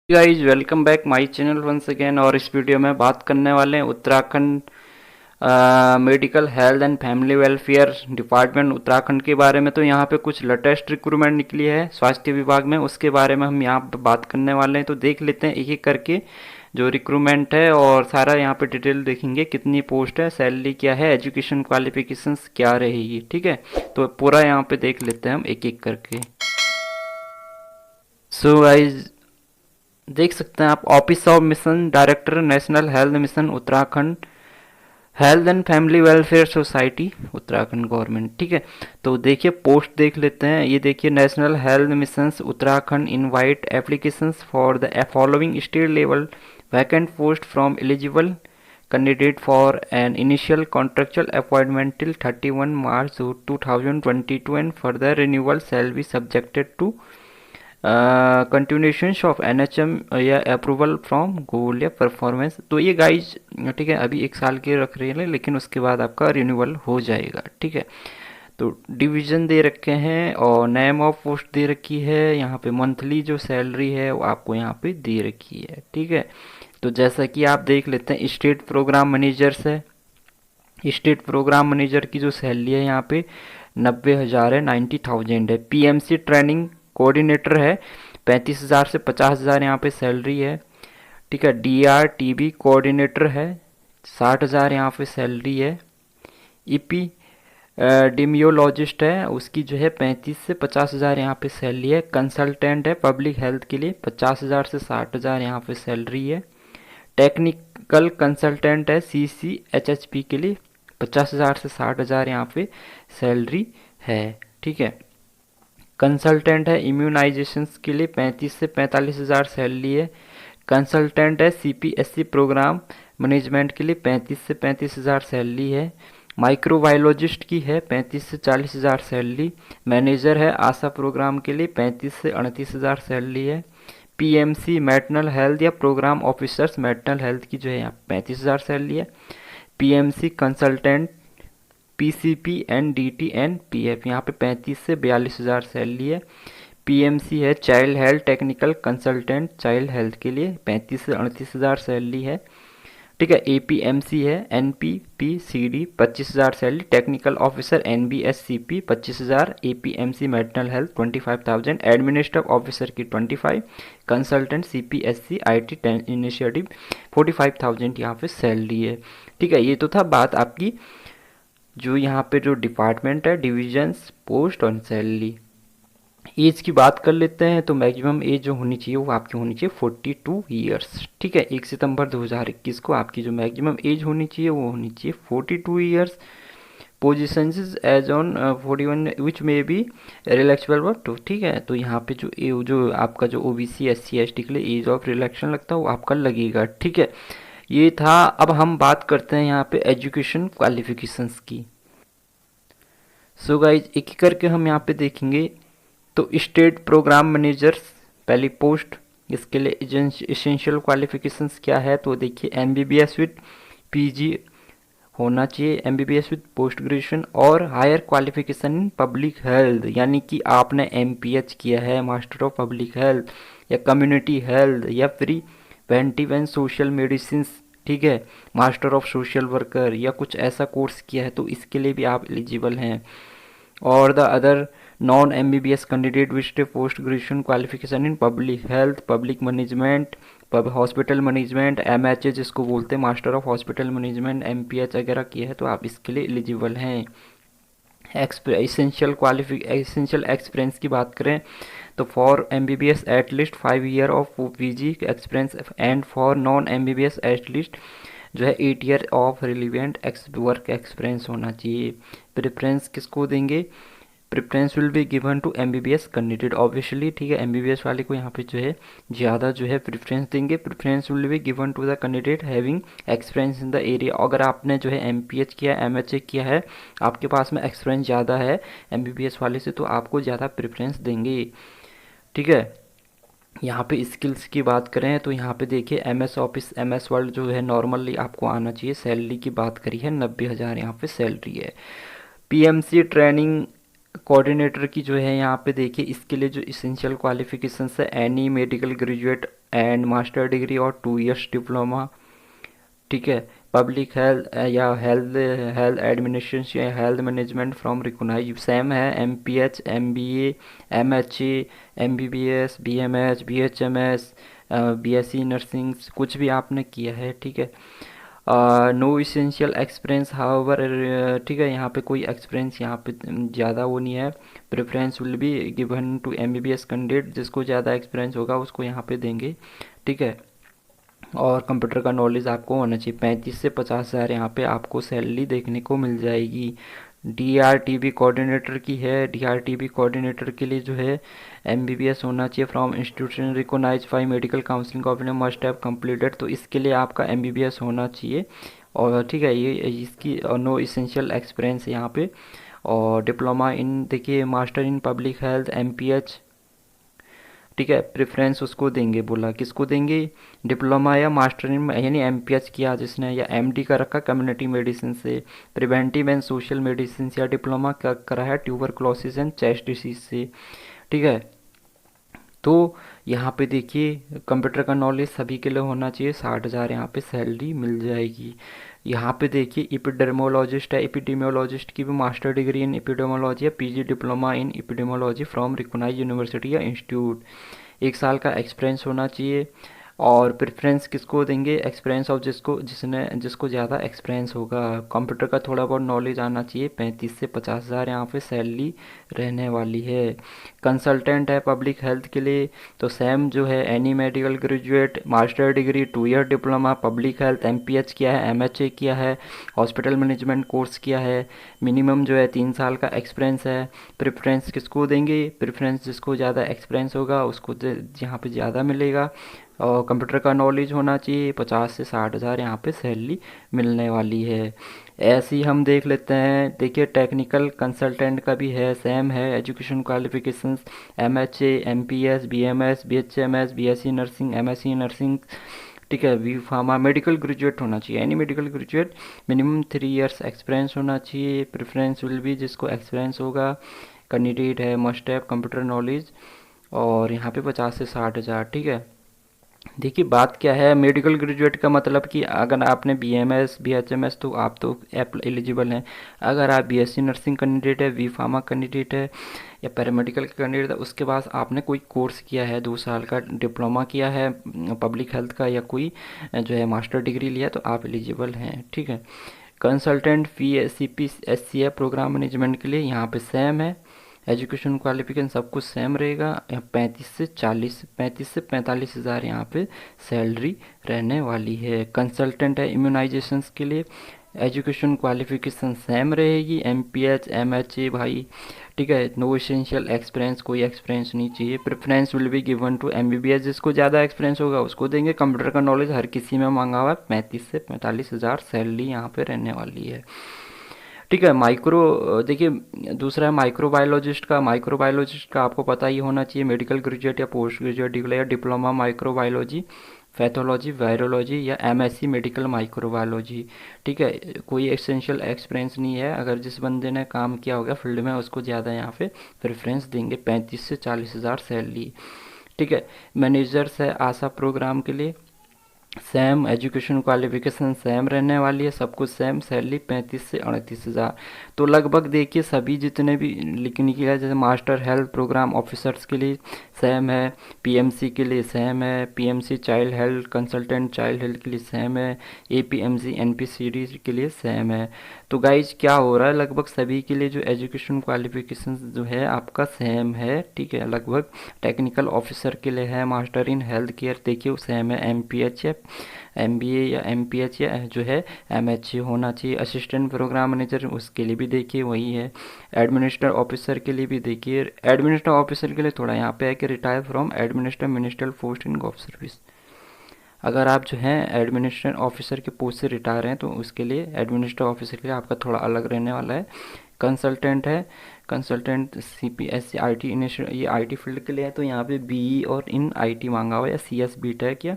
Guys welcome back my channel once again. और इस video में बात करने वाले हैं Uttarakhand medical health and family welfare department Uttarakhand के बारे में। तो यहाँ पे कुछ लेटेस्ट रिक्रूटमेंट निकली है स्वास्थ्य विभाग में, उसके बारे में हम यहाँ पे बात करने वाले हैं। तो देख लेते हैं एक एक करके जो रिक्रूटमेंट है, और सारा यहाँ पे डिटेल देखेंगे, कितनी पोस्ट है, सैलरी क्या है, एजुकेशन क्वालिफिकेशंस क्या रहेगी। ठीक है, तो पूरा यहाँ पे देख लेते हैं हम एक एक करके। सो गाइज देख सकते हैं आप, office of mission director national health mission Uttarakhand, health and family welfare society Uttarakhand government. ठीक है, तो देखिए पोस्ट देख लेते हैं। ये देखिए, national health mission Uttarakhand invite applications for the following state level vacant post from eligible candidate for an initial contractual appointment till 31 March 2022 and further renewal shall be subjected to continuation of NHM या approval from गोल या performance. तो ये guys ठीक है, अभी 1 साल के रख रहे हैं, लेकिन उसके बाद आपका रिन्यूअल हो जाएगा। ठीक है, तो डिवीज़न दे रखे हैं और नेम ऑफ पोस्ट दे रखी है। यहाँ पे मंथली जो सैलरी है वो आपको यहाँ पे दे रखी है। ठीक है, तो जैसा कि आप देख लेते हैं, स्टेट प्रोग्राम मैनेजर से, स्टेट प्रोग्राम मैनेजर की जो सैलरी है यहाँ पे 90,000 है, 90,000 है। PMC ट्रेनिंग कोऑर्डिनेटर है, 35,000 से 50,000 यहाँ पे सैलरी है। ठीक है, DRTB कोऑर्डिनेटर है, 60,000 यहाँ पे सैलरी है। EP डिमियोलॉजिस्ट है, उसकी जो है 35 से 50,000 यहाँ पे सैलरी है। कंसल्टेंट है पब्लिक हेल्थ के लिए, 50,000 से 60,000 यहाँ पे सैलरी है। टेक्निकल कंसल्टेंट है CCHHP के लिए, 50,000 से 60,000 यहाँ पे सैलरी है। ठीक है, कंसल्टेंट है इम्यूनाइजेशंस के लिए 35 से 45,000 सैलरी है। कंसल्टेंट है CPSC प्रोग्राम मैनेजमेंट के लिए 35 से 35,000 सैलरी है। माइक्रोबायोलॉजिस्ट की है 35 से 40,000 सैलरी। मैनेजर है आशा प्रोग्राम के लिए 35 से 38,000 सैलरी है। PMC मैटरनल हेल्थ या प्रोग्राम ऑफिसर्स मैटरनल हेल्थ की जो है यहाँ 35,000 सैलरी है। PMC consultant PCP and DT and PF यहाँ पे 35 से 42,000 सैलरी है। PMC है child health technical consultant child health के लिए 35 से 38,000 सैलरी है। ठीक है, APMC है NPPCD 25,000 salary. Technical officer NBSCP 25,000। APMC maternal health 25,000। Administrative officer की 25। कंसल्टेंट CPSC IT इनिशिएटिव 45,000 यहाँ पे सैलरी है। ठीक है, ये तो था बात आपकी जो यहाँ पे जो डिपार्टमेंट है, डिविजन्स, पोस्ट और सैलरी। एज की बात कर लेते हैं, तो मैक्सिमम एज जो होनी चाहिए वो आपकी होनी चाहिए 42 ईयर्स। ठीक है, 1 सितंबर 2021 को आपकी जो मैक्सिमम एज होनी चाहिए वो होनी चाहिए 42 ईयर्स। पोजिशन एज ऑन 41 विच में बी रिलैक्सेबल वर्क टू। ठीक है, तो यहाँ पे जो आपका जो OBC SC ST के लिए एज ऑफ रिलैक्सेशन लगता है वो आपका लगेगा। ठीक है, ये था। अब हम बात करते हैं यहाँ पे एजुकेशन क्वालिफिकेशंस की। सो गाइज एक एक करके हम यहाँ पे देखेंगे। तो स्टेट प्रोग्राम मैनेजर्स पहली पोस्ट, इसके लिए एसेंशियल क्वालिफिकेशंस क्या है, तो देखिए MBBS विद PG होना चाहिए, MBBS विद पोस्ट ग्रेजुएशन और higher qualification in public health, यानी कि आपने MPH किया है, मास्टर ऑफ पब्लिक हेल्थ या कम्युनिटी हेल्थ या प्रिवेंटिव एंड सोशल मेडिसिन। ठीक है, मास्टर ऑफ सोशल वर्कर या कुछ ऐसा कोर्स किया है तो इसके लिए भी आप एलिजिबल हैं। और the other non MBBS candidate which post graduation qualification in public health, public management, hospital management, MHA जिसको बोलते हैं master of hospital management, MPH वगैरह किया है तो आप इसके लिए एलिजिबल हैं। एसेंशियल एक्सपीरियंस की बात करें तो for MBBS at least 5 year of PG experience and for non MBBS at least जो है 8 year of relevant work experience होना चाहिए। प्रेफरेंस किसको देंगे, preference will be given to MBBS candidate obviously. ठीक है, MBBS वाले को यहाँ पे जो है ज़्यादा जो है प्रेफरेंस देंगे। Preference will be given to the candidate having experience in the area. अगर आपने जो है MPH किया, MHA किया है, आपके पास में एक्सपीरियंस ज़्यादा है MBBS वाले से, तो आपको ज़्यादा प्रेफरेंस देंगे। ठीक है, यहाँ पे स्किल्स की बात करें तो यहाँ पे देखिए MS ऑफिस, MS वर्ड जो है नॉर्मली आपको आना चाहिए। सैलरी की बात करी है 90,000 यहाँ पे सैलरी है। PMC ट्रेनिंग कोऑर्डिनेटर की जो है यहाँ पे देखिए, इसके लिए जो इसेंशियल क्वालिफिकेशंस है, any medical graduate and master degree और 2 इयर्स डिप्लोमा, ठीक है। पब्लिक हेल्थ या हेल्थ हेल्थ एडमिनिस्ट्रेशन या health management from recognise, same है, MPH, MBA, MHA, MBBS, BMH, BHMS, BSc nursing, कुछ भी आपने किया है, ठीक है। नो इसेंशियल एक्सपीरियंस हाउएवर, ठीक है, यहाँ पे कोई एक्सपीरियंस यहाँ पे ज़्यादा वो नहीं है। Preference will be given to MBBS candidate, जिसको ज़्यादा एक्सपीरियंस होगा उसको यहाँ पे देंगे, ठीक है। और कंप्यूटर का नॉलेज आपको होना चाहिए। 35 से 50 हज़ार यहाँ पे आपको सैलरी देखने को मिल जाएगी। DRTB कोऑर्डिनेटर की है, DRTB कोऑर्डिनेटर के लिए जो है MBBS होना चाहिए from institution recognise by medical counselling officer, must have completed, तो इसके लिए आपका MBBS होना चाहिए। और ठीक है, ये इसकी नो इसेंशियल एक्सपीरियंस यहाँ पे। और डिप्लोमा इन, देखिए, master in public health, MPH, ठीक है, प्रेफरेंस उसको देंगे, बोला किसको देंगे, डिप्लोमा या मास्टर इन यानी MPH किया जिसने, या MD का रखा कम्युनिटी मेडिसिन से, प्रिवेंटिव एंड सोशल मेडिसिन, या डिप्लोमा क्या करा है ट्यूबरक्लोसिस एंड चेस्ट डिसीज से, ठीक है। तो यहाँ पे देखिए कंप्यूटर का नॉलेज सभी के लिए होना चाहिए, 60 हज़ार यहाँ पे सैलरी मिल जाएगी। यहाँ पे देखिए एपिडेमोलॉजिस्ट है, एपिडेमियोलॉजिस्ट की भी मास्टर डिग्री इन एपिडेमोलॉजी या PG diploma in epidemiology from recognise university या इंस्टीट्यूट, 1 साल का एक्सपीरियंस होना चाहिए। और प्रेफरेंस किसको देंगे, एक्सपीरियंस ऑफ जिसको ज़्यादा एक्सपीरियंस होगा। कंप्यूटर का थोड़ा बहुत नॉलेज आना चाहिए। 35 से 50 हज़ार यहाँ पे सैलरी रहने वाली है। कंसल्टेंट है पब्लिक हेल्थ के लिए, तो सेम जो है, any medical graduate, master degree, 2 year diploma, public health, MPH किया है, MHA किया है, हॉस्पिटल मैनेजमेंट कोर्स किया है, मिनिमम जो है 3 साल का एक्सपीरियंस है। प्रेफरेंस किसको देंगे, प्रेफरेंस जिसको ज़्यादा एक्सपीरियंस होगा उसको यहाँ पे ज़्यादा मिलेगा। और कंप्यूटर का नॉलेज होना चाहिए। 50 से 60 हज़ार यहाँ पे सैलरी मिलने वाली है। ऐसे ही हम देख लेते हैं, देखिए टेक्निकल कंसल्टेंट का भी है, सेम है, education qualifications MHA, MPS, BMS, BHMS, BSc nursing, MSc nursing, ठीक है, बी फार्मा, मेडिकल ग्रेजुएट होना चाहिए, any medical graduate, minimum 3 years experience होना चाहिए। प्रेफरेंस विल भी जिसको एक्सपीरियंस होगा, कैंडिडेट है, मस्ट हैव कंप्यूटर नॉलेज। और यहाँ पे 50 से 60 हज़ार, ठीक है। देखिए बात क्या है, मेडिकल ग्रेजुएट का मतलब कि अगर आपने BMS, BHMS, तो आप तो एलिजिबल हैं। अगर आप BSc नर्सिंग कैंडिडेट है, बी फार्मा कैंडिडेट है, या पैरामेडिकल का कैंडिडेट है, उसके बाद आपने कोई कोर्स किया है, 2 साल का डिप्लोमा किया है पब्लिक हेल्थ का, या कोई जो है मास्टर डिग्री लिया, तो आप एलिजिबल हैं, ठीक है। कंसल्टेंट CPSC है प्रोग्राम मैनेजमेंट के लिए, यहाँ पे सेम है, एजुकेशन क्वालिफिकेशन सब कुछ सेम रहेगा। यहाँ 35 से 45 यहाँ पे सैलरी रहने वाली है। कंसल्टेंट है इम्यूनाइजेशंस के लिए, एजुकेशन क्वालिफिकेशन सेम रहेगी, MPH, MHA भाई, ठीक है। नो एसेंशियल एक्सपीरियंस, कोई एक्सपीरियंस नहीं चाहिए। Preference will be given to MBBS, जिसको ज़्यादा एक्सपीरियंस होगा उसको देंगे। कंप्यूटर का नॉलेज हर किसी में मांगा हुआ है। 35 से 45 हज़ार सैलरी यहाँ पे रहने वाली है, ठीक है। देखिए दूसरा है माइक्रोबायोलॉजिस्ट का। माइक्रोबायोलॉजिस्ट का आपको पता ही होना चाहिए, मेडिकल ग्रेजुएट या पोस्ट ग्रेजुएट डिग्री या डिप्लोमा माइक्रोबायोलॉजी, पैथोलॉजी, वायरोलॉजी, या MSc मेडिकल माइक्रोबायोलॉजी, ठीक है। कोई एसेंशियल एक्सपीरियंस नहीं है, अगर जिस बंदे ने काम किया होगा फील्ड में उसको ज़्यादा यहाँ पे प्रेफरेंस देंगे। 35 से 40 हज़ार सैलरी, ठीक है। मैनेजर्स है आशा प्रोग्राम के लिए, सेम एजुकेशन क्वालिफिकेशन सेम रहने वाली है, सब कुछ सेम, सैलरी 35 से 38 हज़ार। तो लगभग देखिए सभी जितने भी लिखने की है, जैसे मास्टर हेल्थ प्रोग्राम ऑफिसर्स के लिए सेम है, PMC के लिए सेम है, PMC child health consultant child health के लिए सेम है, APMC NPCD के लिए सेम है। तो गाइज क्या हो रहा है, लगभग सभी के लिए जो एजुकेशन क्वालिफिकेशन जो है आपका सेम है, ठीक है। लगभग टेक्निकल ऑफिसर के लिए है, मास्टर इन हेल्थ केयर देखिए सेम है, MPH या MBA या MPH या जो है MHA होना चाहिए। असिस्टेंट प्रोग्राम मैनेजर उसके लिए भी देखिए वही है। एडमिनिस्ट्रेटर ऑफिसर के लिए भी देखिए, एडमिनिस्ट्रेटर ऑफिसर के लिए थोड़ा यहाँ पे है कि retire from administrator ministerial post in gov service. अगर आप जो हैं एडमिनिस्ट्रेशन ऑफिसर के पोस्ट से रिटायर हैं तो उसके लिए एडमिनिस्ट्रेटर ऑफिसर के लिए आपका थोड़ा अलग रहने वाला है। कंसल्टेंट है, कंसल्टेंट CPSC IT ये IT फील्ड के लिए है, तो यहाँ पे BE और इन IT मांगा हुआ है, या CS BTech या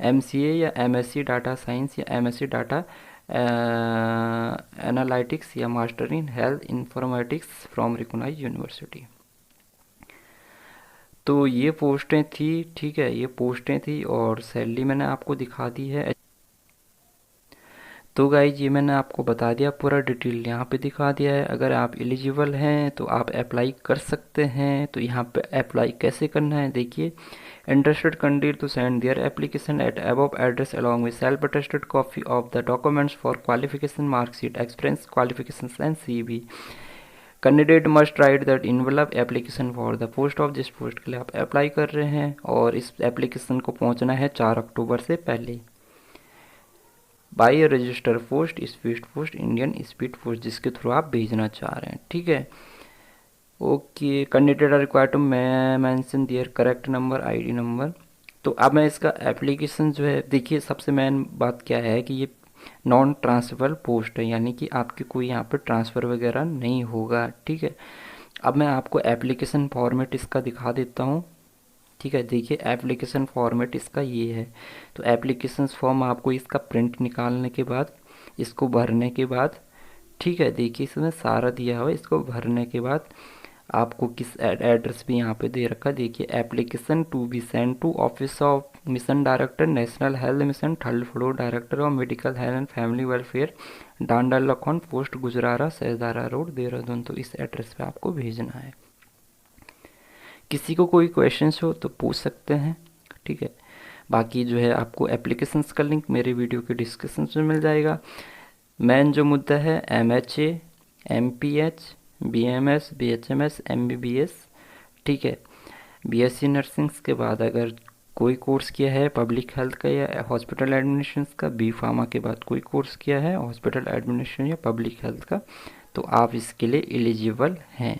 MCA या MSc डाटा साइंस या MSc डाटा एनालिटिक्स या master in health informatics from recognised university. तो ये पोस्टें थी, ठीक है, ये पोस्टें थी और सैलरी मैंने आपको दिखा दी है। तो गाइज ये मैंने आपको बता दिया, पूरा डिटेल यहाँ पे दिखा दिया है। अगर आप एलिजिबल हैं तो आप अप्लाई कर सकते हैं। तो यहाँ पे अप्लाई कैसे करना है देखिए, interested candidate to send their application at above address along with self attested copy of the documents for qualification, marksheet, experience qualification and CV। Candidate must write that envelope application for the post of जिस post के लिए आप apply कर रहे हैं, और इस application को पहुंचना है 4 अक्टूबर से पहले। By register post, speed post, Indian speed post, जिसके थ्रू आप भेजना चाह रहे हैं, ठीक है। Okay, candidate are required to mention their correct number, ID number. तो अब मैं इसका एप्लीकेशन जो है, देखिए सबसे मेन बात क्या है कि ये नॉन ट्रांसफरेबल पोस्ट है, यानी कि आपकी कोई यहाँ पर ट्रांसफ़र वगैरह नहीं होगा, ठीक है। अब मैं आपको एप्लीकेशन फॉर्मेट इसका दिखा देता हूँ, ठीक है। देखिए एप्लीकेशन फॉर्मेट इसका ये है। तो एप्लीकेशन फॉर्म आपको इसका प्रिंट निकालने के बाद, इसको भरने के बाद, ठीक है, देखिए इसमें सारा दिया हुआ है। इसको भरने के बाद आपको किस एड्रेस भी यहाँ पे दे रखा है, देखिए application to be send to office of mission director, national health mission, 3rd floor, director of medical health and family welfare, Danda Lakhan post, Gujrara, Sahdara road, Dehradun. तो इस एड्रेस पे आपको भेजना है। किसी को कोई क्वेश्चंस हो तो पूछ सकते हैं, ठीक है। बाकी जो है आपको एप्लीकेशंस का लिंक मेरे वीडियो के डिस्क्रिप्शन में मिल जाएगा। मेन जो मुद्दा है MHA, MPH, BMS, BHMS, MBBS, ठीक है। BSc नर्सिंग्स के बाद अगर कोई कोर्स किया है पब्लिक हेल्थ का या हॉस्पिटल एडमिनिस्ट्रेशन का, B फार्मा के बाद कोई कोर्स किया है हॉस्पिटल एडमिनिस्ट्रेशन या पब्लिक हेल्थ का, तो आप इसके लिए एलिजिबल हैं।